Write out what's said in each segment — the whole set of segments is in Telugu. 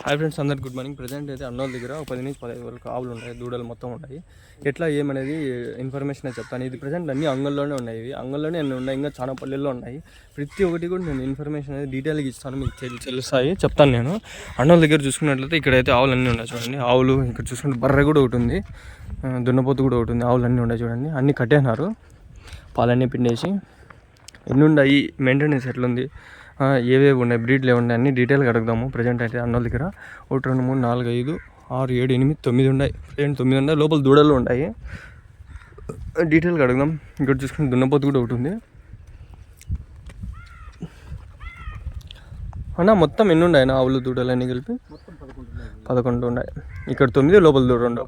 హాయ్ ఫ్రెండ్స్, అందరికి గుడ్ మార్నింగ్. ప్రజెంట్ అయితే అన్నోళ్ళ దగ్గర 10 నుంచి 15 వరకు ఆవులు ఉన్నాయి, దూడలు మొత్తం ఉన్నాయి. ఎట్లా ఏమనేది ఇన్ఫర్మేషన్ అయితే చెప్తాను. ఇది ప్రజెంట్ అన్ని అంగంలోనే ఉన్నాయి, ఇవి అంగంలోనే అన్నీ ఉన్నాయి, ఇంకా చాలా పల్లెల్లో ఉన్నాయి. ప్రతి ఒక్కటి కూడా నేను ఇన్ఫర్మేషన్ అనేది డీటెయిల్గా ఇస్తాను, మీకు తెలుస్తాయి, చెప్తాను. నేను అన్నోళ్ళ దగ్గర చూసుకున్నట్లయితే ఇక్కడైతే ఆవులు అన్నీ ఉన్నాయి చూడండి. ఆవులు ఇక్కడ చూసుకుంటే బర్రె కూడా ఒకటి ఉంది, దున్నపోతు కూడా ఒకటి ఉంది. ఆవులు అన్నీ ఉన్నాయి చూడండి, అన్నీ కట్టేసినారు, పాలన్నీ పిండేసి. ఎన్ని ఉన్నాయి, మెయింటెనెన్స్ ఎట్లుంది, ఏవేవి ఉన్నాయి, బ్రీడ్లు ఏమున్నాయి అన్నీ డీటెయిల్గా అడుగుదాము. ప్రజెంట్ అయితే అన్నోళ్ళ దగ్గర 1 2 3 4 5 6 7 8 9 ఉన్నాయి. ప్రజెంట్ 9 ఉన్నాయి, లోపల దూడలు ఉన్నాయి. డీటెయిల్గా అడుగుదాం. ఇక్కడ చూసుకుంటే దున్నపోతు కూడా ఒకటి ఉంది. అన్న మొత్తం ఎన్ని ఉన్నాయి ఆవులు దూడలు అన్నీ కలిపి? 11 ఉన్నాయి. ఇక్కడ 9, లోపల 2,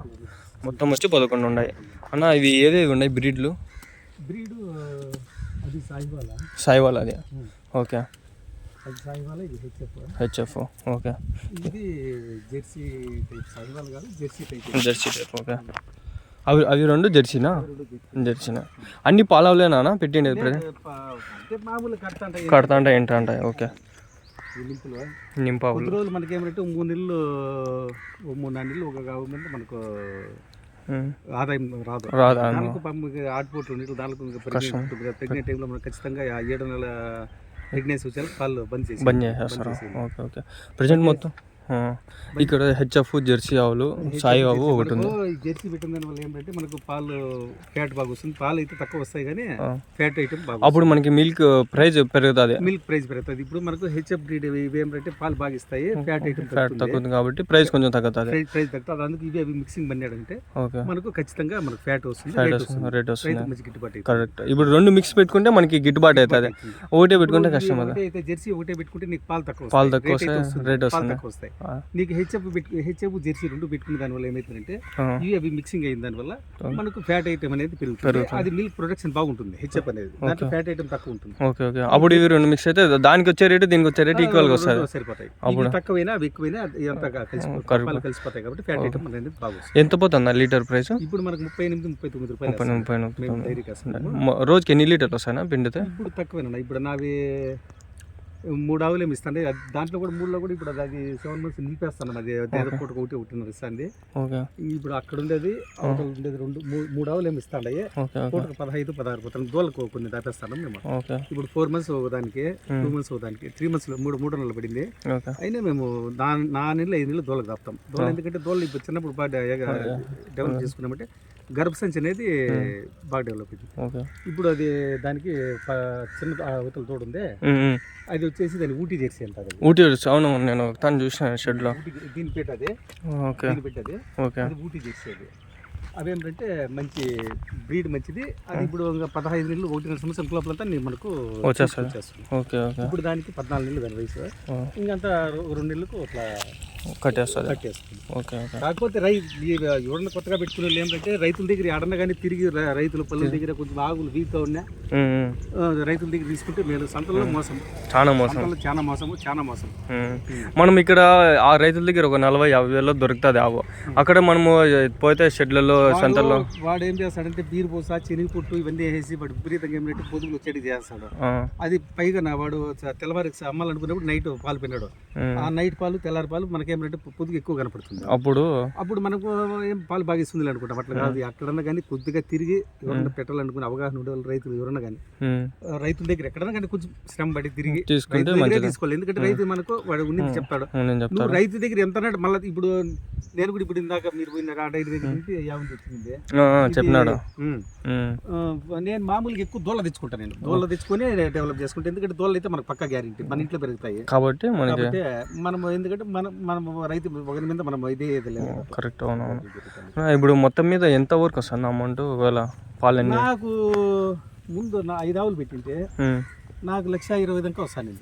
మొత్తం వచ్చి 11 ఉన్నాయి. అన్న ఇవి ఏదేవి ఉన్నాయి బ్రీడ్లు? బ్రీడ్ అది సాయివాల్ అది. ఓకే, అది సాయివాల్, ఇది హెచ్ఎఫ్. ఓకే, ఇది జెర్సీ టైప్. సాయివాల్ కాదు, Jersey type. Jersey type. Okay, అవి రెండు జెర్సీనా? జెర్సీనా. అన్ని పాలవులేనా పెట్టిండేది? అంటే మామూలు కడతా అంటే ఏంటా అంటాయి. ఓకే, నింపావులు. కొద్ది రోజులు మనకి ఏమంటే 3 నెలలు 3-4 నెలలు ఒక గవర్నమెంట్ మనకు ఆదాయం రాదు. ఆటుపోట్లు నీళ్ళు దానికి ప్రెగ్నెంట్ టైంలో మనకు ఖచ్చితంగా 7 నెలల ప్రెగ్నెన్సీ వచ్చేది పాలు బంద్ చేసేస్తారు. Okay okay. ప్రజెంట్ మొత్తం ఇక్కడ హెచ్ఎఫ్, జెర్సీ ఆవులు, సాయి ఆవు ఒకటి ఉంది. జెర్సీ పెట్టిన దాని వల్ల ఏంటంటే మనకు పాలు ఫ్యాట్ బాగా వస్తుంది. పాలు అయితే తక్కువ వస్తాయి కానీ ఫ్యాట్ ఐటమ్ బాగా. అప్పుడు మనకి మిల్క్ ప్రైస్ పెరుగుతుంది. మిల్క్ ప్రైస్ పెరుగుతుంది. ఇప్పుడు మనకు హెచ్ఎఫ్ బ్రీడ్ ఇవి ఏంటంటే పాలు బాగా ఇస్తాయి, ఫ్యాట్ ఐటమ్ తక్కువ కాబట్టి ప్రైస్ కొంచెం తగ్గుతుంది. ప్రైస్ తగ్గుతుంది. అందుకు ఇవి అవి మిక్సింగ్ పన్నాడంటే మనకు ఖచ్చితంగా మనకు ఫ్యాట్ వస్తుంది, రేట్ వస్తుంది, మంచి గిట్టుబాటు. కరెక్ట్. ఇప్పుడు 2 మిక్స్ పెట్టుకుంటే మనకి గిట్టుబాటు అవుతుంది. ఒకటే పెట్టుకుంటే కష్టం. అయితే జెర్సీ ఒకటే పెట్టుకుంటే నీకు పాలు తక్కువ వస్తాయి, రేట్ వస్తుంది. నీకు హెచ్ఎఫ్ జెర్సీ 2 పెట్టుకునే దాని వల్ల ఏమైతుందంటే ఇవి అవి మిక్సింగ్ అయిన దాని వల్ల మనకు ఫ్యాట్ ఐటమ్ అనేది పెరుగుతుంది. అది మిల్క్ ప్రొడక్షన్ బాగుంటుంది. హెచ్ఎఫ్ అనేది దాంట్లో ఫ్యాట్ ఐటమ్ తక్కువ ఉంటుంది. Okay okay. అప్పుడు ఇవి 2 మిక్స్ అయితే దానికి వచ్చే రేటు దీనికి వచ్చే రేటు ఈక్వల్ గా వస్తుంది, సరిపోతాయి. అప్పుడు తక్కువైనా అవి ఎక్కువైనా ఇదంతా కలిసిపోతాయి కాబట్టి ఫ్యాట్ ఐటమ్ అనేది బాగుంటుంది. ఎంత పోతుంది లీటర్ ప్రైస్? ఇప్పుడు మనకు 38-39 రూపాయలు. రోజుకి ఎన్ని లీటర్లు వస్తాయన్నా పిండితే? ఇప్పుడు తక్కువేనా. ఇప్పుడు నావి 3 ఆవులు ఏమి ఇస్తాండి. దాంట్లో కూడా 3లో కూడా ఇప్పుడు అది 7 months నిలిపేస్తాను. అది పూట ఒకటి ఇస్తుంది. ఇప్పుడు అక్కడ ఉండేది 3 ఆవులు ఏమి ఇస్తాండి. పూటకు 15-16 పోతాను. దోళ్ళకు కొన్ని దాపేస్తాను మేము. ఇప్పుడు 4 months ఒకదానికి, 2 months ఒకదానికి, 3 months 3 నెలలు పడింది. అయినా మేము నా నెలలు 5 నెలలు దోళ్ళకు దాపుతాం. దోళ్ళ ఎందుకంటే దోళ్ళు ఇప్పుడు చిన్నప్పుడు బాగా డెవలప్ చేసుకున్నామంటే గర్భసంచి అనేది బాగా డెవలప్ అయింది. ఇప్పుడు అది దానికి చిన్న అవతల తోడు ఉంది, అది వచ్చేసి దాన్ని ఊటీ జెర్సీ అంటారు. ఊటీ జెర్సీ. అవును, నేను తను చూసాను షెడ్ లో. దీని పెట్టది అది ఊటీ జెర్సీ. అది అవేంటంటే మంచి బ్రీడ్ మంచిది. అది ఇప్పుడు 15 నెలలు 1.5 సంవత్సరం లోపలంతా మనకు వచ్చేస్తుంది. ఇప్పుడు దానికి 14 నెలలు దాని వయసు. ఇంకంతా 2 నెలలకు అట్లా కట్టేస్తుంది. కాకపోతే ఎవరన్నా కొత్తగా పెట్టుకునే వాళ్ళు ఏంటంటే రైతుల దగ్గర ఎడన్నా కానీ తిరిగి రైతుల పల్లెల దగ్గర కొంచెం ఆగులు వీక్గా ఉన్నా రైతుల దగ్గర తీసుకుంటే మేము సంతలో మోసం, చాలా మోసం. మనం ఇక్కడ ఆ రైతుల దగ్గర ఒక 40-50 వేలలో దొరుకుతుంది ఆవు. అక్కడ మనము పోతే షెడ్లలో సంతల్లో వాడు ఏం చేస్తాడంటే బీరు పోసా, చెనిగి పుట్టు ఇవన్నీ వేసి వాడు విపరీతంగా ఏమిటంటే పొదుగు వచ్చేది చేస్తాడు. అది పైగా వాడు తెల్లవారికి అమ్మాలనుకున్నప్పుడు నైట్ పాలు పిన్నాడు. ఆ నైట్ పాలు తెల్లారి పాలు మనకేమంటే పొదుగు ఎక్కువ కనపడుతుంది. అప్పుడు మనకు ఏం పాలు బాగా ఇస్తుంది అనుకుంటాం. అట్లా కాదు. అక్కడన్నా కానీ కొద్దిగా తిరిగి ఎవరన్నా పెట్టాలనుకుని అవగాహన ఉండే వాళ్ళు రైతులు ఎవరన్నా కానీ రైతుల దగ్గర ఎక్కడన్నా కానీ కొంచెం శ్రమ పడి తిరిగి తీసుకోవాలి. ఎందుకంటే రైతు మనకు వాడు ఉన్నది చెప్తాడు. నువ్వు రైతు దగ్గర ఎంత మళ్ళీ ఇప్పుడు నేను కూడా ఇప్పుడు ఇందాక మీరు పోయిన ఆ డైరీ దగ్గర నుంచి వచ్చింది చెప్పినాడు. నేను మామూలుగా ఎక్కువ దోళ్ళ తెచ్చుకుంటాను. నేను దోళ్ళ తెచ్చుకొని డెవలప్ చేసుకుంటాను. ఎందుకంటే దోళ్ళ అయితే మనకు పక్కా గ్యారెంటీ మన ఇంట్లో పెరుగుతాయి కాబట్టి మనం ఎందుకంటే మనం రైతు ఒకరి మీద మనం ఇదే కరెక్ట్. అవునవును. ఇప్పుడు మొత్తం మీద ఎంత వరకు వస్తుంది అమౌంట్ ఒకవేళ పాలన్నీ? నాకు ముందు 5 ఆవులు పెట్టింటే నాకు 1,20,000 దాకా వస్తాను.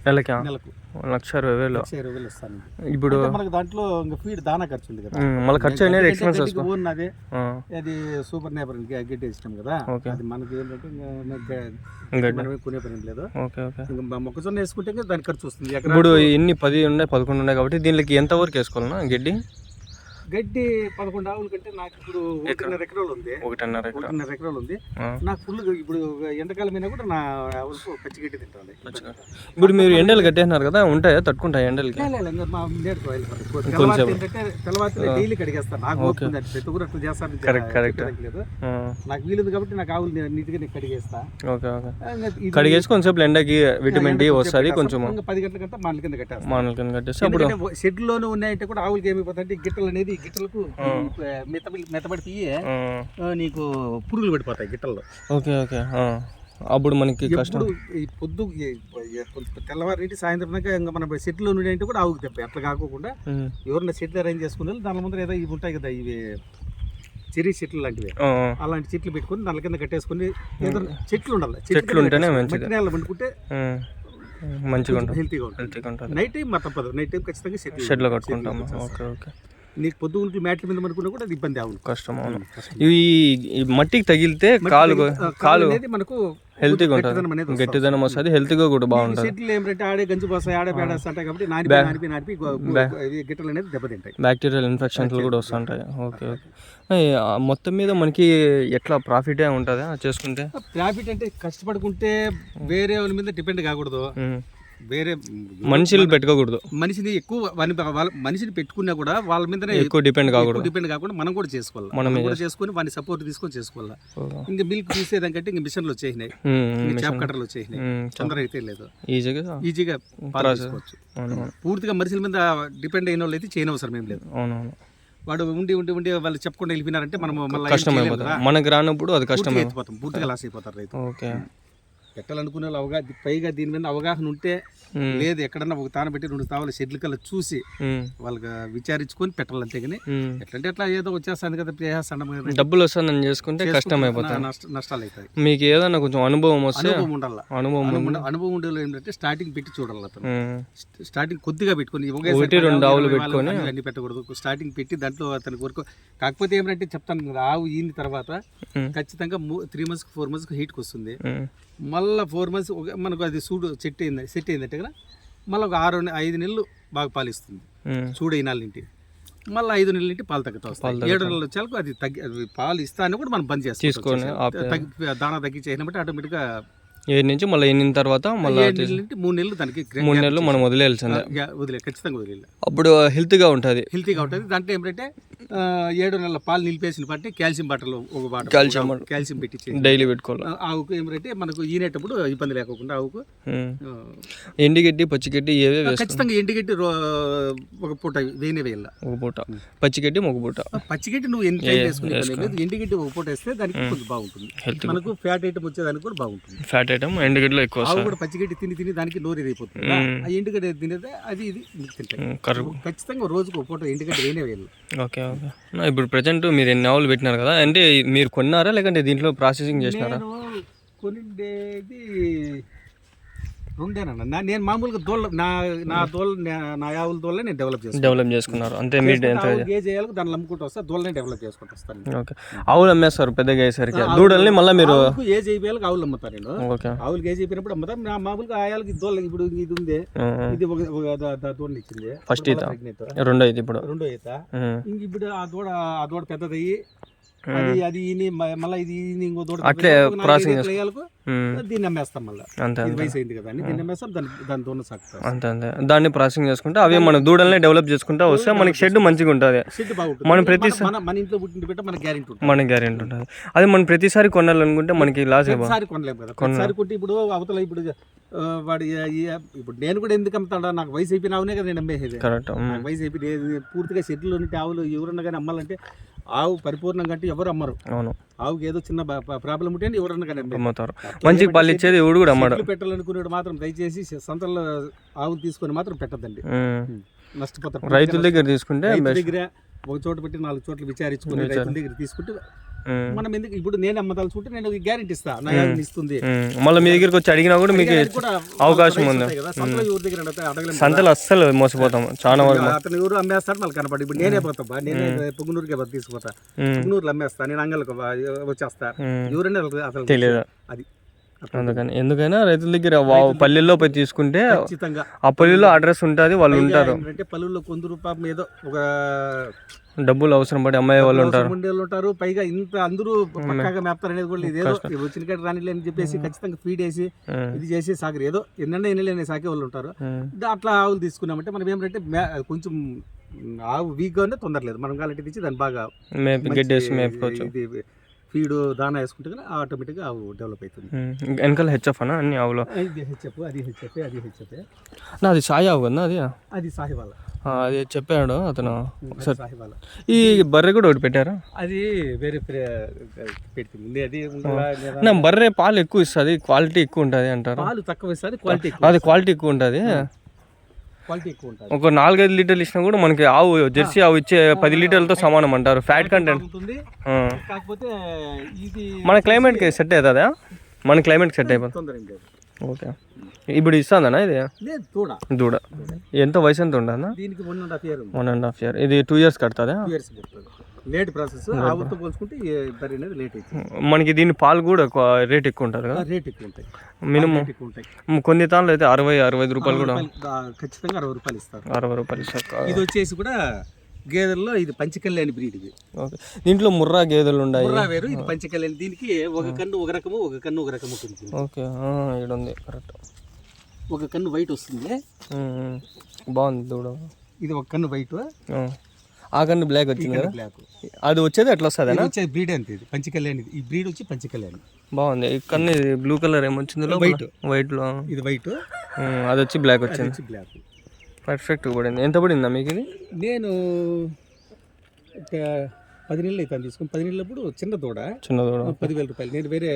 నెలకు 1,20,000 వస్తాను. ఇప్పుడు మనకు దాంట్లో ఇంకా ఫీడ్ దానా ఖర్చు ఉంది కదా, మళ్ళీ ఖర్చు అనేది ఎక్స్పెన్సెస్. ఉన్నది అది సూపర్ నేపర్ గడ్డి ఇష్టం కదా, అది మనకి ఏంటంటే మనమే కొనే పని లేదు. మొక్కజొన్న వేసుకుంటే దాని ఖర్చు వస్తుంది. ఇప్పుడు ఎన్ని 10 ఉన్నాయి 11 ఉన్నాయి కాబట్టి దీనికి ఎంత వరకు వేసుకోవాలన్నా గడ్డి? గడ్డి 11 ఆవుల కంటే నాకు ఇప్పుడు 1.5 ఎకరాలు ఉంది. 1.5 ఎకరాలు ఉంది. నాకు ఫుల్ ఇప్పుడు ఎండాకాలం అయినా కూడా నా ఆవులకు పచ్చి గడ్డి తింటుంది. ఇప్పుడు మీరు ఎండలు కట్టేసినారు కదా, ఉంటాయా, తట్టుకుంటాయి ఎండలకి? మా నేడుకో తెల్లవారి డైలీ కడిగేస్తాను. నాకు ఓపుతుంది, ప్రతి ఊరు అట్లా చేస్తాను. కరెక్ట్. నాకు వీలుంది కాబట్టి నాకు ఆవులు నీట్గా కడిగేస్తా. కడిగేసి కొంచెం ఎండకి విటమిన్ డి వస్తుంది. కొంచెం 10 గంటలకంతా మానల కింద కట్టేస్తాను. మానల కింద కట్టేసి అప్పుడు షెడ్లోనే ఉన్నాయంటే కూడా ఆవులకి ఏమైపోతాయంటే గిట్టలు అనేది గిట్టలకు మెత్తబడి నీకు పురుగులు పడిపోతాయి గిట్టల్లో. Okay okay. అప్పుడు మనకి కష్టం. ఈ పొద్దు తెల్లవారి నుండి సాయంత్రం దాకా ఇంకా మన షెడ్లో ఉండే కూడా ఆవుకి తెప్ప అట్లా కాకుండా ఎవరైనా షెడ్లు అరేంజ్ చేసుకుని దాని ముందర ఏదో ఇవి ఉంటాయి కదా, ఇవి చెరీ చెట్లు లాంటివి, అలాంటి చెట్లు పెట్టుకుని దాని కింద కట్టేసుకుని ఏదైనా చెట్లు ఉండాలి. చెట్లు ఉంటేనే మట్టి నేల పండుకుంటే మంచిగా ఉంటుంది, హెల్తీగా ఉంటుంది. నైట్ టైం మా తప్పదు, నైట్ టైం ఖచ్చితంగా షెడ్లో కట్టుకుంటాము. Okay okay. నీకు పొద్దుగుంటే మ్యాట్ల మీద పడుకున్నా కూడా అది ఇబ్బంది అవును, కష్టం. అవును. ఈ మట్టికి తగిలితే కాలు అనేది మనకు హెల్తీగా ఉంటుంది, గట్టిదనం వస్తుంది, హెల్తీగా కూడా బాగుంటుంది. చెట్లు ఏమిటంటే ఆడే గంజు పోస్తాయి, ఆడే పేడేస్తుంటాయి కాబట్టి నానిపి గిట్టలు అనేది దెబ్బతింటాయి, బ్యాక్టీరియల్ ఇన్ఫెక్షన్స్ కూడా వస్తుంటాయి. Okay okay. మొత్తం మీద మనకి ఎట్లా ప్రాఫిటే ఉంటుందా చేసుకుంటే? ప్రాఫిట్ అంటే కష్టపడుకుంటే వేరే వాళ్ళ మీద డిపెండ్ కాకూడదు, వేరే మనుషులు పెట్టుకోకూడదు. మనిషిని ఎక్కువ మనిషిని పెట్టుకున్నా కూడా వాళ్ళ మీద ఎక్కువ డిపెండ్ కాకుండా మనం కూడా చేసుకోవాలి. మనం కూడా చేసుకుని వాడిని సపోర్ట్ తీసుకొని చేసుకోవాలి. ఇంకా మిల్క్ తీసేదానికంటే ఇంకా మిషన్లు వచ్చేసినాయి, చాప్ కట్టర్లు వచ్చేసినాయి, తొందరగా అయితే లేదు, ఈజీగా పాలు తీసుకోవచ్చు. పూర్తిగా మనుషుల మీద డిపెండ్ అయిన వాళ్ళు అయితే చేయనవసరం ఏం లేదు. వాడు ఉండి ఉండి ఉండి వాళ్ళు చెప్పకుండా వెళ్ళిపోయినారంటే మనం కష్టం అయిపోతుంది, మనకు రానప్పుడు అది కష్టం అయిపోతాం, పూర్తిగా లాస్ అయిపోతారు రైతు. ఓకే. పెట్టాలనుకునే వాళ్ళు పైగా దీని మీద అవగాహన ఉంటే లేదు ఎక్కడన్నా ఒక తాను పెట్టి 2 తావుల షెడ్లు కల్లా చూసి వాళ్ళకి విచారించుకొని పెట్టాలంతే. కానీ ఎట్లంటే ఎట్లా ఏదో వచ్చేస్తుంది కదా, డబ్బులు వస్తుందని చేసుకుంటే కష్టం అయిపోతుంది, నష్టాలు అవుతాయి. మీకు ఏదన్నా కొంచెం అనుభవం వస్తే ఉండాలి. అనుభవం ఉండేది ఏంటంటే స్టార్టింగ్ పెట్టి చూడాలి. అతను స్టార్టింగ్ కొద్దిగా పెట్టుకుని 1-2 ఆవులు పెట్టుకొని అన్ని పెట్టకూడదు. స్టార్టింగ్ పెట్టి దాంట్లో అతనికి వరకు. కాకపోతే ఏమంటే చెప్తాను కదా, ఆవు ఈయన తర్వాత ఖచ్చితంగా 3 months 4 months హీట్కి వస్తుంది. మళ్ళీ 4 months మనకు అది సెట్ అయిందంటే కదా, మళ్ళీ ఒక 6-5 నెలలు బాగా పాలిస్తుంది. చూడు 4 నెలలు మళ్ళీ 5 నెలల పాలు తగ్గుతా వస్తాయి. 7 నెలలు వచ్చాక అది పాలు ఇస్తాను కూడా మనం బంద్ చేస్తాం, దానా తగ్గించేసిన బట్టి ఆటోమేటిక్గా 7 నుంచి మళ్ళీ 8 తర్వాత మళ్ళీ 3 నెలలు దానికి 3 నెలలు మనం వదిలేయాల్సిందే, ఖచ్చితంగా వదిలేదు. అప్పుడు హెల్తీగా ఉంటుంది. దాంట్లో ఏమిటంటే 7 నెలల పాలు నిలిపేసిన బట్టి కాల్షియం బాటలు ఒక బాటలు కాల్షియం పెట్టి డైలీ పెట్టుకోవాలి. ఆవుకు ఏమిటంటే మనకు ఈనేటప్పుడు ఇబ్బంది లేకుండా ఆవుకు ఎండిగడ్డి పచ్చిగడ్డి ఏవే ఖచ్చితంగా. ఎండిగడ్డి ఒక పూట వేయనే వేయాలి, ఒక పూట పచ్చిగడ్డి ఒక పూట. పచ్చిగడ్డి నువ్వు ఎన్ని టైం వేసుకునే, ఎండిగడ్డి ఒక పూట వేస్తే దానికి కొంచెం బాగుంటుంది, మనకు ఫ్యాట్ ఐటమ్ వచ్చేదానికి కూడా బాగుంటుంది. ఫ్యాట్ ఐటమ్ ఎండుగడ్డలో ఎక్కువ. ఆవు కూడా పచ్చిగడ్డి తిని దానికి నోరు అయిపోతుంది, ఆ ఎండుగడ్డ తినేది అది ఇది తింటాయి. ఖచ్చితంగా రోజుకు ఒక పూట ఎండుగడ్డ వేయనే వేయాలి. Okay okay. ఇప్పుడు ప్రజెంట్ మీరు ఎన్ని ఆవులు పెట్టినారు కదా, అంటే మీరు కొన్నారా లేకంటే దీంట్లో ప్రాసెసింగ్ చేసినారా? కొనిండేది 2 నేను మామూలుగా నా ఆవుల దోళ్ళ నేను డెవలప్ చేసుకున్నారు అంతే. మీరు గేజేయాలకు దాన్ని అమ్ముకుంటూ వస్తా, దోళ్ళని డెవలప్ చేసుకుంటూ వస్తాను. ఓకే. ఆవులు అమ్మేస్తారు పెద్దగా అయ్యేసరికి, దూడల్ని మళ్ళీ మీరు ఏజ్ అయిపోయాలకు ఆవులు అమ్ముతారు. నేను ఆవులకి ఏజ్ అయిపోయినప్పుడు అమ్ముతాను. నా మామూలుగా ఆయాలకి దోళ్ళ ఇప్పుడు ఇది ఉంది, ఇది ఒక దోళ్ళని ఇచ్చింది ఫస్ట్ ఈత, రెండో ఈత, ఇంక ఇప్పుడు ఆ దూడ పెద్దదయ్యి అది మళ్ళీ ఇది ఇంకో దూడ అట్లే దీన్ని అమ్మేస్తాం. మళ్ళీ వయసు అయింది కదా అని దీన్ని అమ్మేస్తాం, దాని దూడ సాగుతాం అంతే అంతే. దాన్ని ప్రాసెసింగ్ చేసుకుంటే అవి మన దూడల్ని డెవలప్ చేసుకుంటా వస్తే మనకి షెడ్ మంచిగా ఉంటుంది. షెడ్ బాగుంటుంది, మనం ప్రతిసారి మన ఇంట్లో పుట్టిన బిడ్డ మనకి గ్యారెంటీ ఉంటుంది. అది మనం ప్రతిసారి కొనాలనుకుంటే మనకి లాస్ అయిపోతుంది, కొనలేము కదా. కొన్నిసారి కొట్టి ఇప్పుడు అవతల ఇప్పుడు వాడు ఇప్పుడు నేను కూడా ఎందుకు అమ్ముతాడా, నాకు వయసు అయిపోయిన ఆవునే కదా నేను అమ్మేసేది. కరెక్ట్. వయసు అయిపోయి పూర్తిగా షెడ్లో ఉంటే ఆవులు ఎవరన్నా కానీ అమ్మాలంటే ఆవు పరిపూర్ణంగా అంటే ఎవరు అమ్మరు. అవును. ఆవుకి ఏదో చిన్న ప్రాబ్లం ఉంటే ఎవరన్నా కానీ అమ్ముతారు. మంచి పాలు ఇచ్చేది ఎవడు కూడా అమ్మడు. పెట్టాలనుకునేవాడు మాత్రం దయచేసి సంతల్లో ఆవులు తీసుకొని మాత్రం పెట్టద్దండి, నష్టపోతారు. రైతుల దగ్గర తీసుకుంటే దగ్గర ఒక చోట పెట్టి 4 చోట్ల విచారించుకుని రైతుల దగ్గర తీసుకుంటే మనం ఎందుకు ఇప్పుడు నేను అమ్మదాల్చుకుంటే నేను గ్యారెంటీ ఇస్తా, నా ఇస్తుంది. మళ్ళీ మీ దగ్గరికి వచ్చి అడిగినా కూడా మీకు అవకాశం ఉంది. సంతలు అస్సలు మోసపోతాం చాలా వరకు. అతను ఎవరు అమ్మేస్తాడు మళ్ళీ కనపడి, ఇప్పుడు నేనే పోతా, నేనే పొంగునూరుకే తీసుకుపోతా, పొంగునూరులో అమ్మేస్తా, నేను అంగళ్ళకు వచ్చేస్తా, ఎవరైనా అసలు తెలియదు. అది అందుకని ఎందుకైనా రైతుల దగ్గర పల్లెల్లో పోయి తీసుకుంటే ఖచ్చితంగా ఆ పల్లెల్లో అడ్రస్ ఉంటుంది, వాళ్ళు ఉంటారు. అంటే పల్లెల్లో కొందరు పాపం ఏదో ఒక డబ్బులు అవసరం పడి అమ్మాయి వాళ్ళు ఉంటారు, ఉంటారు. పైగా ఇంత అందరూ పక్కాగా మేపుతారు అనేది కూడా ఇదేదో వచ్చిన కాడ రానిలే అని చెప్పేసి ఖచ్చితంగా ఫీడ్ వేసి ఇది చేసి సాగరు, ఏదో ఎన్నంటే ఎన్నలేని సాకే వాళ్ళు ఉంటారు. అట్లా ఆవులు తీసుకున్నామంటే మనం ఏమంటే కొంచెం ఆవు వీక్గా ఉంటే తొందరలేదు, మనం కాలంటే తెచ్చి దాన్ని బాగా ఇది ఫీడ్ దానా వేసుకుంటే కానీ ఆటోమేటిక్గా ఆవు డెవలప్ అవుతుంది. వెనకాల హెచ్ఎఫ్ అన్న అన్ని ఆవులు, ఇది హెచ్ఎఫ్, అది హెచ్ఎఫ్, అది హెచ్ఎఫ్. అది సాయి ఆవు కదా, అది సాహివాల, అది చెప్పాడు అతను. సాహివాల. ఈ బర్రె కూడా ఒకటి పెట్టారు, అది వేరే పెడుతుంది. అది నా బర్రె పాలు ఎక్కువ ఇస్తుంది, క్వాలిటీ ఎక్కువ ఉంటుంది అంటారు. పాలు తక్కువ ఇస్తుంది, క్వాలిటీ అది క్వాలిటీ ఎక్కువ ఉంటుంది. క్వాలిటీ ఎక్కువ ఉంటుంది. ఒక 4-5 లీటర్లు ఇచ్చినా కూడా మనకి ఆవు జెర్సీ ఆవు ఇచ్చే 10 లీటర్లతో సమానం అంటారు. ఫ్యాట్ కంటెంట్ ఉంటుంది. కాకపోతే ఇది మన క్లైమేట్కి సెట్ అవుతుందా? మన క్లైమేట్కి సెట్ అయిపోతుంది. ఓకే, ఇప్పుడు ఇస్తుందన్నా ఇది దూడ? ఎంత వయసు ఎంత ఉండదా? దీనికి 1.5 year. 1.5 year. ఇది 2 years కడుతుందా? 2 years లేట్ ప్రాసెస్. ఆవుతో పోల్చుకుంటే బర్రె అనేది లేట్ అవుతుంది. మనకి దీని పాలు కూడా రేట్ ఎక్కువ ఉంటుంది కదా? రేట్ ఎక్కువ ఉంటాయి, మినిమం కొన్ని తాళ్ళు అయితే 60-65 రూపాయలు కూడా ఖచ్చితంగా 60 రూపాయలు ఇస్తారు. 60 రూపాయలు ఇస్తారు. ఇది వచ్చేసి కూడా గేదెల్లో ఇది పంచకళ్యాణి బ్రీడ్. ఇది దీంట్లో ముర్రా గేదెలు ఉన్నాయి, ముర్రా వేరు, ఇది పంచకళ్యాణి. దీనికి ఒక కన్ను ఒక రకము, ఒక కన్ను ఒక రకము ఉంటుంది. ఓకే, ఇక్కడ ఉంది కరెక్ట్. ఒక కన్ను వైట్ వస్తుంది, బాగుంది దూడ. ఇది ఒక కన్ను వైట్, ఆ కన్ను బ్లాక్ వచ్చింది. బ్లాక్ అది వచ్చేది ఎట్లా వస్తుంది? వచ్చేది బ్రీడ్ అంతే. ఇది పంచకళ్యాణి, ఈ బ్రీడ్ వచ్చి పంచకళ్యాణి. బాగుంది. ఈ కన్ను బ్లూ కలర్ ఏమొచ్చింది? వైట్ లో ఇది వైట్, అది వచ్చి బ్లాక్ వచ్చింది. బ్లాక్ పర్ఫెక్ట్ పడింది. ఎంత పడిందా మీకు ఇది? నేను 10 నెలలు అయితే తీసుకుని, 10 నెలలప్పుడు చిన్న దూడ 10,000 రూపాయలు. నేను వేరే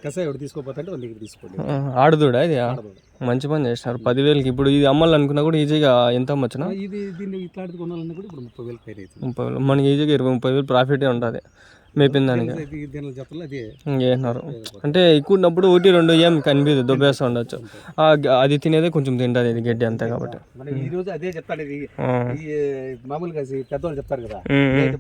కషాయ ఒకటి తీసుకోపోతుంటే వాళ్ళ దగ్గర తీసుకోండి. ఆడదూడ ఇది? మంచి పని చేసినారు. 10,000కి ఇప్పుడు ఇది అమ్మాలనుకున్నా కూడా ఈజీగా ఎంత అమ్మొచ్చునా? ఇది దీన్ని ఇట్లాంటిది కొనాలన్నా కూడా ఇప్పుడు 30,000 పైన అవుతుంది. 30,000 మనకి ఈజీగా 20-30,000 ప్రాఫిటే ఉంటుంది మేపిన దానికి. అంటే ఎక్కువ ఉన్నప్పుడు 1-2 ఏం కనిపించదు, దొబ్బేస్తూ ఉండొచ్చు. అది తినేదే కొంచెం తింటుంది ఇది గడ్డి అంతే. కాబట్టి ఈ రోజు అదే చెప్తాను. ఇది మామూలుగా పెద్దవాళ్ళు చెప్తారు కదా,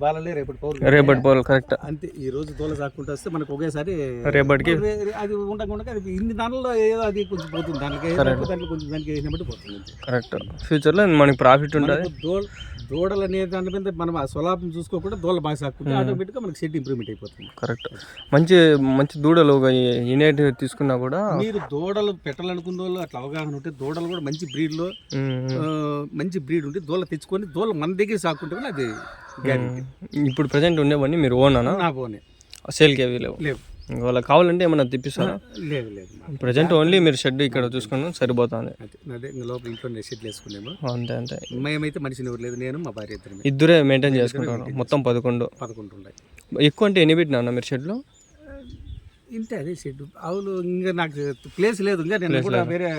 బాలలే రేపటి పౌరులు. కరెక్ట్ అంతే. ఈ రోజు దోల సాక్కుంటూ వస్తే మనకు ఒకేసారి రేపటికి అది ఉండకుండా అది ఇన్ని దానిలో ఏదో అది కొంచెం పోతుంది, దాంట్లో కొంచెం దానికి వేసినప్పుడు పోతుంది. కరెక్ట్. ఫ్యూచర్లో మనకి ప్రాఫిట్ ఉంటుంది. దూడలు అనే దాని మీద మనం ఆ స్వలాభం చూసుకోకుండా దూడలు బాగా సాక్కుంటే ఆటోమేటిక్గా మనకి షెడ్ ఇంప్రూవ్మెంట్ అయిపోతుంది. కరెక్ట్. మంచి దూడలు యూనైట్ తీసుకున్నా కూడా మీరు దూడలు పెట్టాలనుకున్న వాళ్ళు అట్లా అవగాహన ఉంటే దూడలు కూడా మంచి బ్రీడ్లో మంచి బ్రీడ్ ఉంటే దూడలు తెచ్చుకొని దూడలు మన దగ్గర సాక్కుంటే కూడా అది గ్యారెంటీ. ఇప్పుడు ప్రజెంట్ ఉండేవన్నీ మీరు ఓనా? నా ఓనే. సేల్కి అవి లేవు? వాళ్ళకి కావాలంటే ఏమన్నా తెప్పిస్తారా? లేదు. ప్రజెంట్ ఓన్లీ మీరు షెడ్ ఇక్కడ చూసుకున్నాం సరిపోతుంది. అదే లోపల ఇంట్లో షెడ్లు వేసుకున్నాము. అంతే. మేమైతే మనిషిని ఎవరు లేదు, నేను మా భార్య ఇద్దరే మెయింటైన్ చేసుకుంటాను. మొత్తం 11 ఉన్నాయి. ఎక్కువ అంటే ఎన్ని పెట్టినా మీరు షెడ్లో? ఇంతే అదే షెడ్. ఆవులు ఇంకా నాకు ప్లేస్ లేదు, ఇంకా నేను కూడా వేరే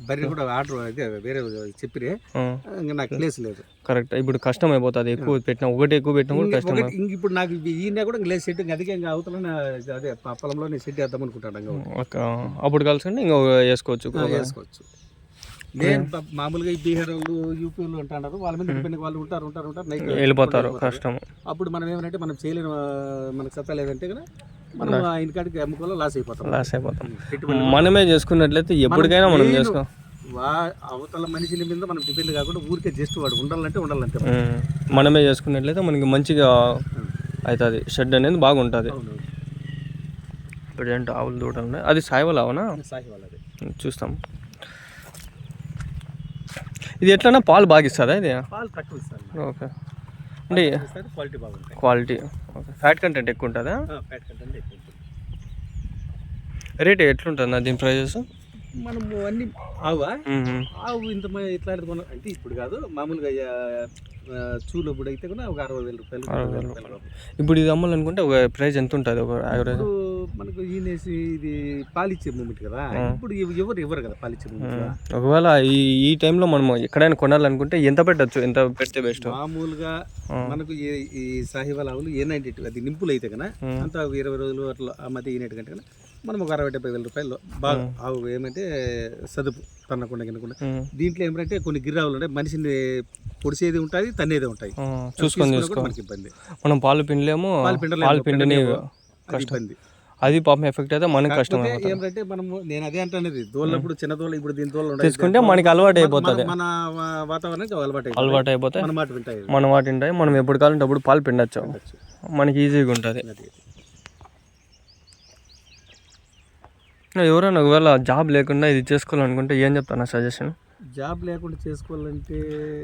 బర్రె కూడా ఆర్డర్ అయితే వేరే చెప్పిరే, ఇంకా నాకు ప్లేస్ లేదు. కరెక్ట్. ఇప్పుడు కష్టం అయిపోతుంది ఎక్కువ పెట్టినా, ఒకటి ఎక్కువ పెట్టినా కూడా కష్టం. ఇంక ఇప్పుడు నాకు ఈయన కూడా గ్లేస్ సెట్, అందుకే ఇంకా అవతల అదే పొలంలో నేను సెట్ చేద్దాం అనుకుంటాను. అప్పుడు కలిసి ఇంకా వేసుకోవచ్చు. నేను మామూలుగా ఈ బీహార్ వాళ్ళు, యూపీ వాళ్ళు అంటున్నారు, వాళ్ళ మీద డిపెండ్ వాళ్ళు ఉంటారు వెళ్ళిపోతారు. కష్టం. అప్పుడు మనం ఏమంటే మనం చేయలేని, మనకు సత్తా లేదంటే కదా మనం ఆయన కాడికి అమ్ముకోవాలి, లాస్ అయిపోతాం. మనమే చేసుకున్నట్లయితే ఎప్పటికైనా మనం చేసుకో. అవతల మనిషిని మీద మనం డిపెండ్ కాకుండా ఊరికే జస్ట్ వాడు ఉండాలంటే మనమే చేసుకున్నట్లయితే మనకి మంచిగా అవుతుంది. షెడ్ అనేది బాగుంటుంది. ఇప్పుడు ఏంటో ఆవులు దూడలు ఉన్నాయి. అది సాయివాల్ అవునా? చూస్తాం. ఇది ఎట్లన్నా పాలు బాగా ఇస్తుందా? ఇది పాలు తక్కువ ఇస్తుంది. ఓకే. అంటే క్వాలిటీ బాగుంటుంది. Quality okay. ఫ్యాట్ కంటెంట్ ఎక్కువ ఉంటుందా? ఫ్యాట్ కంటెంట్ ఎక్కువ ఉంటుంది. రేట్ ఎట్లుంటుంది దీని ప్రైజెస్? మనం అన్ని ఆవు ఇంత ఇట్లాంటిది కొన అంటే ఇప్పుడు కాదు, మామూలుగా చూలప్పుడు అయితే కూడా ఒక 60,000 రూపాయలు. ఇప్పుడు ఇది అమ్మాలనుకుంటే ఒక ప్రైస్ ఎంత ఉంటుంది? ఒక యావరేజ్ మనకు ఈనేసి ఇది పాలిచ్చే మూమెంట్ కదా, ఇప్పుడు ఎవరు ఇవ్వరు కదా పాలిచ్చే మూమెంట్. ఒకవేళ ఈ టైంలో మనం ఎక్కడైనా కొనాలనుకుంటే ఎంత పెట్టచ్చు? ఎంత పెడితే బెస్ట్? మామూలుగా మనకు ఈ సాహివాల్ ఆవులు A92 అది నింపులు అయితే కదా అంత 20 రోజులు అట్లా ఆ మధ్య ఈనేటి కంటే కదా మనం ఒక 60,000-70,000 రూపాయలు బాగా ఆవు ఏమంటే సదుపు తన్నకుండా కినకుండా. దీంట్లో ఏమంటే కొన్ని గిర్రావులు ఉంటాయి, మనిషిని పొడిసేది ఉంటుంది, తన్నేది ఉంటాయి. చూసుకొని మనకి ఇబ్బంది. మనం పాలు పిండలేము, పాలు పిండని ఇబ్బంది. అది పాపం ఎఫెక్ట్ అయితే మనకి కష్టం కాకపోతే అయిపోతుంది. ఏంటంటే మనము నేను అదే అంటానేది దోళ్ళప్పుడు చిన్న దోళ్ళు ఇప్పుడు దీని దోళ్ళు ఉండవు. తీసుకుంటే మనకి అలవాటు అయిపోతుంది. మన వాతావరణానికి అలవాటు అయిపోతే మన మాట వింటాయి. మన వాటి ఉంటాయి, మనం ఎప్పుడు కావాలంటే అప్పుడు పాలు పిండచ్చు, మనకి ఈజీగా ఉంటుంది. ఎవరైనా ఒకవేళ జాబ్ లేకుండా ఇది చేసుకోవాలనుకుంటే ఏం చెప్తాను సజెషన్? జాబ్ లేకుండా చేసుకోవాలంటే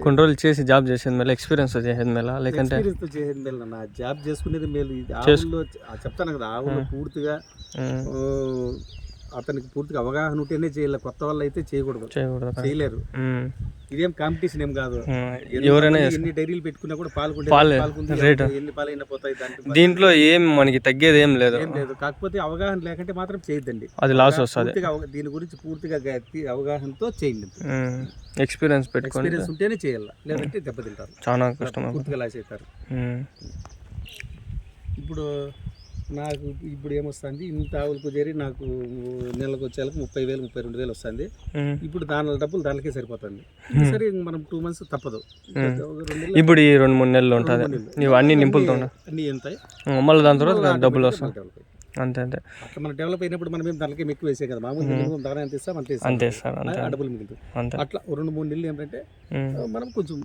కొన్ని రోజులు చేసి జాబ్ చేసేది మేలు, ఎక్స్పీరియన్స్ చేసేది మేలా, లేకంటే చేసేది మేలు. నా జాబ్ చేసుకునేది మేలు. ఆవుల్లో చెప్తాను కదా, ఆవుల్లో పూర్తిగా అతనికి పూర్తిగా అవగాహన ఉంటేనే చేయాలి. కొత్త వాళ్ళు అయితే చేయకూడదు, చేయలేరు. ఇదేం కాంపిటీషన్ ఏం కాదు. ఎవరైనా ఎన్ని డైరీలు పెట్టుకున్నా కూడా ఎన్ని పాలైనా పోతాయి. దీంట్లో ఏం మనకి తగ్గేది ఏం లేదు. కాకపోతే అవగాహన లేకంటే మాత్రం చేయొద్దండి, అది లాస్ వస్తుంది. దీని గురించి పూర్తిగా అవగాహనతో చేయండి. ఎక్స్పీరియన్స్ పెట్టుకొని ఉంటేనే చేయాలి, లేదంటే దెబ్బతింటారు, చాలా కష్టం, పూర్తిగా లాస్ అవుతారు. ఇప్పుడు నాకు ఇప్పుడు ఏమొస్తుంది, ఇంత ఆవులకు చేరి నాకు నెలకు వచ్చేలకు 30,000 32,000 వస్తుంది. ఇప్పుడు దాని డబ్బులు దానికే సరిపోతుంది. సరే మనం 2 months తప్పదు. ఇప్పుడు ఈ 2-3 నెలలు ఉంటుంది, నీవు అన్ని నింపులతో అన్ని ఉంటాయి. మళ్ళీ దాని తర్వాత డబ్బులు వస్తాయి. అంతే అంతే. అట్లా మనం డెవలప్ అయినప్పుడు మనం ఏం దానికి ఎక్కువ వేసే కదా, మామూలు దాని ఎంత ఇస్తాం అంతే సార్, డబ్బులు మిగులుతుంది. అట్లా 2-3 నెలలు ఏంటంటే మనం కొంచెం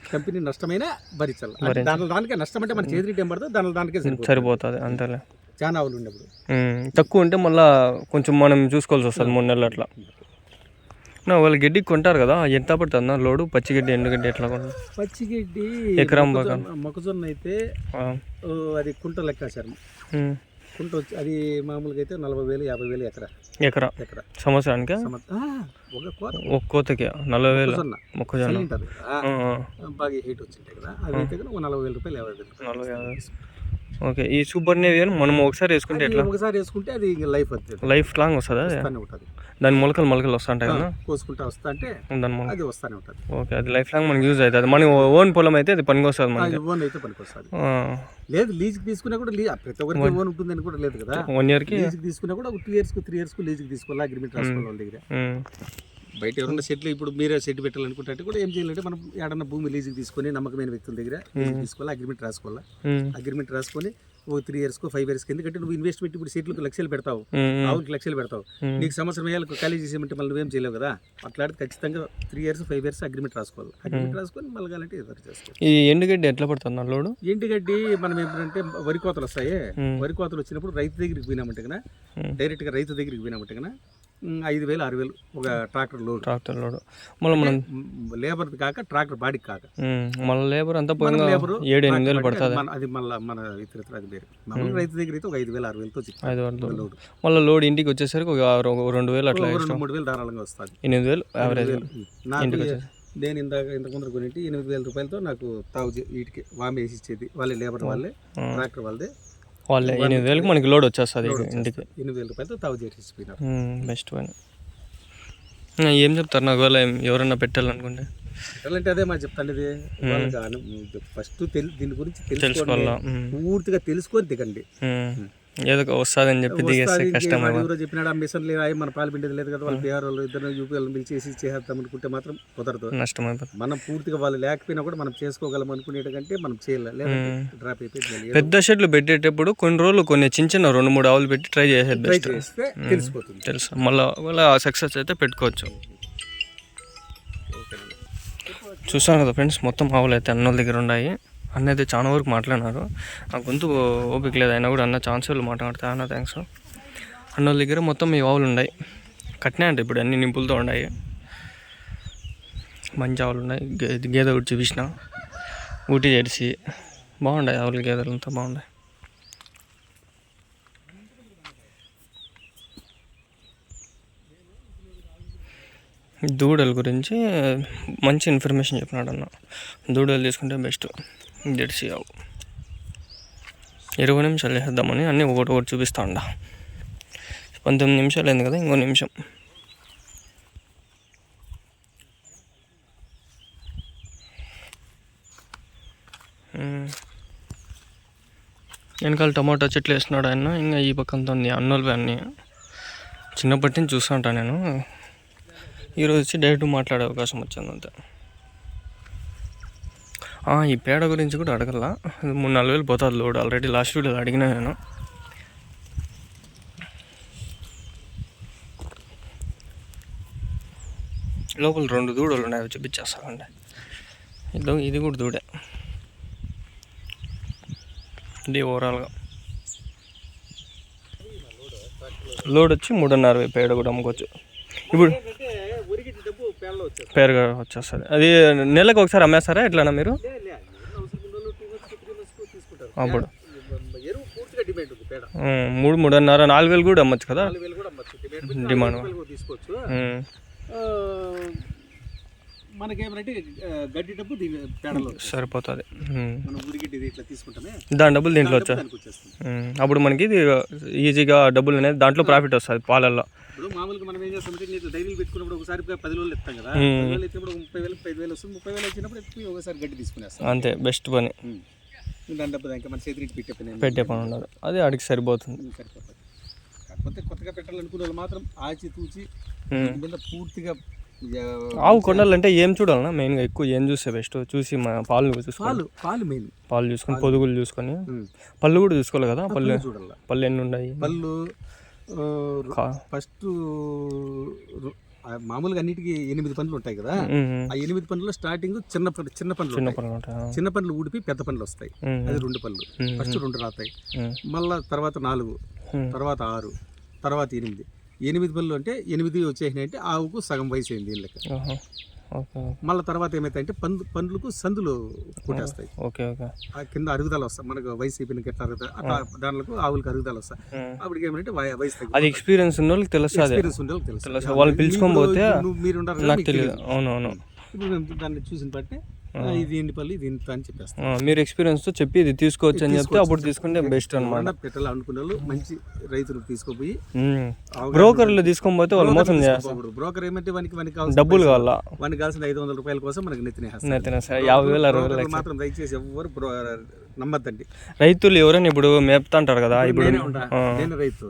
కంపెనీ నష్టమైనా భరించాలి. దానికే నష్టం అంటే మన చేతి ఏం పడుతుంది, దానికే సరిపోతుంది. అంతేలే. చాలా ఆవులు ఉన్నప్పుడు తక్కువ ఉంటే మళ్ళీ కొంచెం మనం చూసుకోవాల్సి వస్తుంది 3 నెలలు అట్లా. వాళ్ళు గడ్డి కొంటారు కదా, ఎంత పడుతుంది లోడు? పచ్చిగడ్డి ఎండుగడ్డి ఎట్లా కొంటారు? పచ్చిగడ్డి ఎకరం మొక్కజొన్న అయితే అది కుంట లెక్కాచారం. కుంట వచ్చి అది మామూలుగా అయితే 40,000 50,000 ఎకరా సంవత్సరానికి. ఒక కోతకి 40,000 మొక్కజొన్న బాగా హీట్ వచ్చింటాయి కదా, అది అయితే 40,000 రూపాయలు 50,000. ఓకే. ఈ సూపర్ నేవియన్ మనం ఒకసారి వేసుకుంటే ఎట్లా? ఒకసారి వేసుకుంటే అది లైఫ్ లాంగ్ వస్తుంది. దాని మొలకలు వస్తుంటాయి కదా, కోసుకుంటా వస్తా అంటే అది వస్తానే ఉంటుంది. ఓకే, అది లైఫ్ లాంగ్ మనకి యూజ్ అవుతుంది. మన ఓన్ పొలం అయితే అది పనికి వస్తుంది, మనకి ఓన్ అయితే పనికి వస్తుంది. లేదు లీజ్కి తీసుకున్నా కూడా ప్రతి ఒక్కరికి ఓన్ ఉంటుందని కూడా లేదు కదా. 1 yearకి లీజ్కి తీసుకున్నా కూడా 2 years 3 years లీజ్కి తీసుకోవాలి, అగ్రిమెంట్ రాసుకోవాలి వాళ్ళ దగ్గర. బయట ఎవరన్నా సెట్లు ఇప్పుడు మీరే సెట్ పెట్టాలనుకుంటే కూడా ఏం చేయాలంటే మనం ఏడన్నా భూమి లీజుకి తీసుకొని నమ్మకమైన వ్యక్తుల దగ్గర తీసుకోవాలి, అగ్రిమెంట్ రాసుకోవాలి. అగ్రిమెంట్ రాసుకొని 3 years 5 years ఎందుకంటే నువ్వు ఇన్వెస్ట్మెంట్ ఇప్పుడు సెట్లకు లక్షలు పెడతావు, ఆవులకి లక్షలు పెడతావు, నీకు సంవత్సరం వేయాలకు ఖాళీ చేసేమంటే మళ్ళీ నువ్వేం చేయలేవు కదా. అట్లాంటి ఖచ్చితంగా 3 years 5 years అగ్రిమెంట్ రాసుకోవాలి. అగ్రిమెంట్ రాసుకొని మళ్ళీ కావాలంటే ఎదురు చేసుకోవాలి. ఈ ఎండుగడ్డి ఎట్లా పడుతుంది లోడు? ఎండుగడ్డి మనం ఏంటంటే వరి కోతలు వస్తాయి, వరి కోతలు వచ్చినప్పుడు రైతు దగ్గరికి పోయినామంటే కన్నా, డైరెక్ట్గా రైతు దగ్గరికి పోయినామంటే కన్నా 5,000 6,000 ఒక ట్రాక్టర్ లోడ్. మళ్ళీ మనం లేబర్ కాక ట్రాక్టర్ బాడీకి కాక మళ్ళీ లేబర్ అంతా 7-8 వేలు పడుతుంది. అది మళ్ళీ మన ఇతర అది వేరు. మామూలు రైతు దగ్గర అయితే ఒక 5,000 6,000తో లోడ్. మళ్ళీ లోడ్ ఇంటికి వచ్చేసరికి ఒక 2,000 అట్లా 2-3,000 ధారాళంగా వస్తుంది. 8,000 యావరేజ్. నేను ఇంతకు ముందు కొనింటి 8,000 రూపాయలతో నాకు తావు వీటికి వామి వేసి ఇచ్చేది వాళ్ళే, లేబర్ వాళ్ళే, ట్రాక్టర్ వాళ్ళే. 8,000కి మనకి లోడ్ వచ్చేస్తుంది ఇంటికి. 8,000 రూపాయలతో తావు చేసిపోయినారు. బెస్ట్ పని. ఏం చెప్తారు నాకు ఎవరైనా పెట్టాలనుకుంటే? పెట్టాలంటే అదే మా చెప్తాను, ఇది ఫస్ట్ దీని గురించి తెలుసుకోవాలి, పూర్తిగా తెలుసుకొని దిగండి. ఏదో వస్తుందని చెప్పి దిగేస్తే కష్టం. ఎవరో చెప్పినాడు ఆ మిషన్ లేదు, మన పాలు పిండేది లేదు కదా, వాళ్ళు బీహార్ వాళ్ళు ఇద్దరు యూపీ వాళ్ళు పిలిచేసి చేద్దాం అనుకుంటే మాత్రం కుదరదు, నష్టం అయిపోతుంది. మనం పూర్తిగా వాళ్ళు లేకపోయినా కూడా మనం చేసుకోగలం అనుకునేటంటే మనం చేయాలి, డ్రాప్ అయిపోయింది. పెద్ద షెడ్లు పెట్టేటప్పుడు కొన్ని రోజులు కొన్ని చిన్న 2-3 ఆవులు పెట్టి ట్రై చేసేది తెలిసిపోతుంది, తెలుసు. మళ్ళీ సక్సెస్ అయితే పెట్టుకోవచ్చు. చూసాను కదా ఫ్రెండ్స్, మొత్తం ఆవులు అయితే అన్నోళ్ళ దగ్గర ఉన్నాయి. అన్న అయితే చాలా వరకు మాట్లాడినారు, ఆ గొంతు ఓపిక లేదు, అయినా కూడా అన్న ఛాన్సులు మాట్లాడతా. అన్న థ్యాంక్స్. అన్నోళ్ళ దగ్గర మొత్తం ఈ ఆవులు ఉన్నాయి, కట్టినా అంటే ఇప్పుడు అన్ని నింపులతో ఉన్నాయి, మంచి ఆవులు ఉన్నాయి. గేదె ఒకటి చూపించిన, ఊటీ జెర్సీ బాగున్నాయి ఆవులు, గేదెలు అంతా బాగున్నాయి. దూడల గురించి మంచి ఇన్ఫర్మేషన్ చెప్పినాడు అన్న. దూడలు తీసుకుంటే బెస్ట్. జెర్సీ ఆవు 20 నిమిషాలు వేద్దామని అన్నీ ఒకటి చూపిస్తా ఉండ. 19 నిమిషాలు అయింది కదా, ఇంకో నిమిషం. వెనకాల టమాటా చెట్లు వేసినాడు ఆయన. ఇంకా ఈ పక్కంతా ఉంది అన్నోళ్ళవి అన్నీ. చిన్నప్పటి నుంచి చూస్తూ ఉంటాను నేను. ఈరోజు వచ్చి డైరెక్ట్ మాట్లాడే అవకాశం వచ్చింది అంతే. ఈ పేడ గురించి కూడా అడగల, 3-4 వేలు పోతుంది లోడ్. ఆల్రెడీ లాస్ట్ వీడియోలో అడిగినా నేను. లోపల 2 దూడలు ఉన్నాయి, చూపించేస్తామండి. ఇది కూడా దూడే. ఇది ఓవరాల్గా లోడ్ వచ్చి 3.5 పేడ కూడా అమ్ముకోవచ్చు. ఇప్పుడు పేరుగా వచ్చేస్తుంది. అది నెలకు ఒకసారి అమ్మేస్తారా ఎట్లన్నా మీరు? అప్పుడు 3.5 4,000 కూడా అమ్మచ్చు కదా డిమాండ్. మనకేమంటే గడ్డి డబ్బు దీని పేడలో సరిపోతుంది. మనం ఉరిగిడ్డి ఇట్లా తీసుకుంటామే, దాని డబ్బులు దీంట్లో వచ్చేస్తాయి. అప్పుడు మనకి ఇది ఈజీగా డబ్బులు అనేది దాంట్లో ప్రాఫిట్ వస్తుంది పాలల్లో. ఇప్పుడు మామూలుగా మనం ఏం చేస్తామంటే నీళ్ళు డైరీలు పెట్టుకున్నప్పుడు ఒకసారి 10 రోజులు ఎత్తాం కదా, 10 రోజులు ఎత్తినప్పుడు 30,000 5,000 వస్తుంది. 30,000 వచ్చినప్పుడు ఎత్తి ఒకసారి గడ్డి తీసుకునేస్తాం. అంతే బెస్ట్ పని. దాని డబ్బు దానికి మన చేతి పెట్టే పని ఉండదు, అది అడిగి సరిపోతుంది. సరిపోతుంది. కాకపోతే కొత్తగా పెట్టాలనుకునే వాళ్ళు మాత్రం ఆచి తూచి మీద పూర్తిగా. ఆవు కొనాలంటే ఏం చూడాలన్నా మెయిన్గా? ఎక్కువ ఏం చూస్తే బెస్ట్? చూసి పాలు చూసుకోవాలి. పాలు చూసుకొని పొదుగులు చూసుకొని పళ్ళు కూడా చూసుకోవాలి కదా. పళ్ళు ఎన్ని ఉన్నాయి? పళ్ళు ఫస్ట్ మామూలుగా అన్నిటికీ 8 పండ్లు ఉంటాయి కదా. ఆ 8 పండ్లలో స్టార్టింగ్ చిన్న పండ్లు ఊడిపి పెద్ద పండ్లు వస్తాయి. అది 2 పళ్ళు. ఫస్ట్ 2 రాతాయి, మళ్ళా తర్వాత 4, తర్వాత 6, తర్వాత 8 పళ్ళు. అంటే 8 వచ్చేసినాయంటే ఆవుకు సగం వయసు అయింది వీళ్ళకి. మళ్ళీ తర్వాత ఏమైతాయంటే పండ్లకు సందులు పుట్టేస్తాయి. ఆ కింద అరుగుదల వస్తాయి. మనకు వయసు అయిపోయిన ఎట్లా అరుగుతాయి అట్లా దాంట్లో ఆవులకు అరుగుదల వస్తాయి. అప్పటికి ఏమంటే వయసు అది ఎక్స్పీరియన్స్ ఉన్న వాళ్ళకి తెలుస్తుంది. వాళ్ళు పిలుచుకొని పోతే మీరు నాకు తెలియదు. అవునవును. ఇప్పుడు మేము దాన్ని చూసిన బట్టి ఇది ఎన్ని పళ్ళు ఇది ఇంత అని చెప్పేస్తాం. మీరు ఎక్స్పీరియన్స్ తో చెప్పి ఇది తీసుకోవచ్చు అని చెప్తే అప్పుడు తీసుకుంటే బెస్ట్ అనమాట. పెట్టాలనుకునే వాళ్ళు మంచి రైతులకు తీసుకుపోయి బ్రోకర్లు తీసుకొని పోతే వాళ్ళు మోసం చేస్తారు. బ్రోకర్ ఏమంటే వానికి డబ్బులు కావాలా, వానికి కావాల్సిన 500 రూపాయల కోసం మనకి నెత్తినేస్తారు. 50,000 60,000 మాత్రం దయచేసి ఎవరు నమ్మద్దండి. రైతులు ఎవరైనా ఇప్పుడు మేపుతుంటారు కదా. ఇప్పుడు నేను రైతు,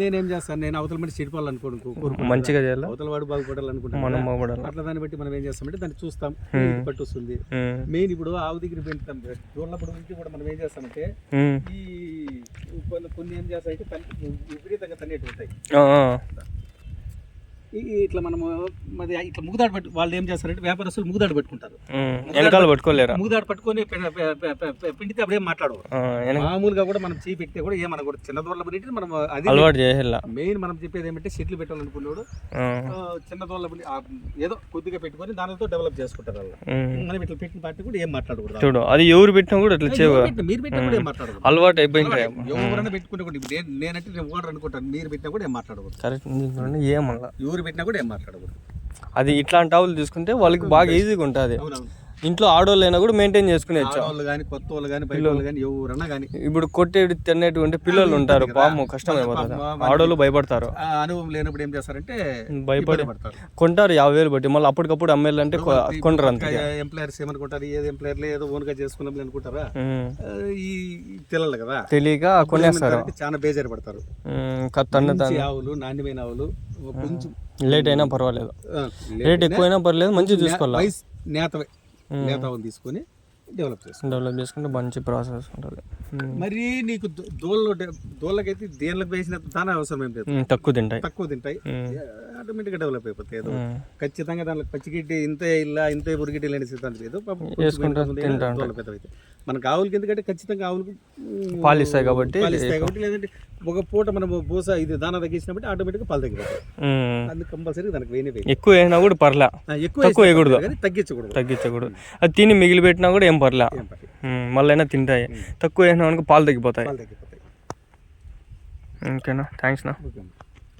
నేనేం చేస్తాను, నేను అవతల మంది చెడిపోవాలనుకోను, మంచిగా చేయాలి, అవతల వాడు బాగుపడాలనుకుంటాను. మనం బాగుపడాలి. అట్లా దాన్ని బట్టి మనం ఏం చేస్తామంటే దాన్ని చూస్తాం, పట్టు వస్తుంది. మెయిన్ ఇప్పుడు ఆవు దగ్గర పెంచుతాం దూడలప్పుడు నుంచి కూడా మనం ఏం చేస్తామంటే ఈ కొన్ని ఏం చేస్తాయంటే విపరీతంగా తన్నేటి ఉంటాయి. ఇట్లా మనము మరి ఇట్లా ముగుదాడు పట్టు వాళ్ళు ఏం చేస్తారంటే వ్యాపారస్తులు ముగుదాడు పట్టుకుంటారు. పట్టుకోలేరు, ముగుదాడు పట్టుకొని పిండితే అప్పుడేం మాట్లాడవు. మామూలుగా కూడా మనం చేయి పెడితే కూడా ఏమనకూడదు. చిన్న దూడల పడి మనం అది మెయిన్ మనం చెప్పేది ఏమంటే షెట్లు పెట్టాలనుకున్నాడు చిన్న దూడల పడి ఏదో కొద్దిగా పెట్టుకొని దానితో డెవలప్ చేసుకుంటారు వాళ్ళు. మనం ఇట్లా పెట్టిన పార్టీ కూడా ఏం మాట్లాడకూడదు. చూడు అది ఎవరు పెట్టినా కూడా ఇట్లా మీరు పెట్టినా కూడా ఏం మాట్లాడకూడదు. అలవాటు అయిపోయింది. ఎవరైనా పెట్టుకుంటే కూడా నేనంటే నేను ఓడర్ అనుకుంటాను, మీరు పెట్టినా కూడా ఏం మాట్లాడకూడదు. కరెక్ట్. ఏమన్నా పెట్టినా కూడా ఏం మాట్లాడకూడదు. అది ఇట్లాంటి ఆవులు తీసుకుంటే వాళ్ళకి బాగా ఈజీగా ఉంటుంది. ఇంట్లో ఆడవాళ్ళు అయినా కూడా మెయింటైన్ చేసుకునేచ్చు. కొత్త వాళ్ళు కానీ పిల్లలు కానీ ఎవరన్నా కానీ ఇప్పుడు కొట్టేది తినేటి అంటే పిల్లలు ఉంటారు, పాము కష్టం అయిపోతుంది. ఆడవాళ్ళు భయపడతారు. అనుభవం లేనప్పుడు ఏం చేస్తారంటే భయపడి కొంటారు 50,000 బట్టి. మళ్ళీ అప్పటికప్పుడు అమ్మేయాలంటే కొంటారు. అంతే ఎంప్లాయర్స్ ఏమనుకుంటారు, ఏదో ఎంప్లాయర్ ఏదో ఓన్ గా చేసుకున్నాం అనుకుంటారా. ఈ పిల్లలు కదా తెలియక కొనేస్తారు, చాలా బేజారు పడతారు. ఆవులు నాణ్యమైన ఆవులు కొంచెం లేట్ అయినా పర్వాలేదు, రేట్ ఎక్కువైనా పర్లేదు, మంచిగా చూసుకోవాలి. నేతను తీసుకొని డెవలప్ చేసుకుంటే మంచి ప్రాసెస్ ఉంటుంది. మరి నీకు దోళ్ళకైతే దేనికి వేసిన దాని అవసరం ఏం లేదు, తక్కువ తింటాయి ఆటోమేటిక్గా డెవలప్ అయిపోతాయి. ఏదో ఖచ్చితంగా దాంట్లో పచ్చిగిడ్డి ఇంతే ఇంతే ఉరిగిడ్డి లేని సిద్ధాంతం లేదు. పెద్దవైతే మనకు ఆవులకి ఎందుకంటే ఖచ్చితంగా ఆవులకు పాలు ఇస్తాయి కాబట్టి, లేదంటే ఒక పూట మనం బోస ఇది దానా తగ్గించినప్పుడు ఆటోమేటిక్గా పాలు తగ్గిపోతాయి. అందుకు కంపల్సరీ దానికి వేయని ఎక్కువ అయినా కూడా పర్లే, ఎక్కువ వేయకూడదు, తగ్గించకూడదు. అది తిని మిగిలి పెట్టినా కూడా ఏం పర్లే, మళ్ళీ అయినా తింటాయి. తక్కువ అయినా పాలు తగ్గిపోతాయి. ఓకేనా, థ్యాంక్స్ నా.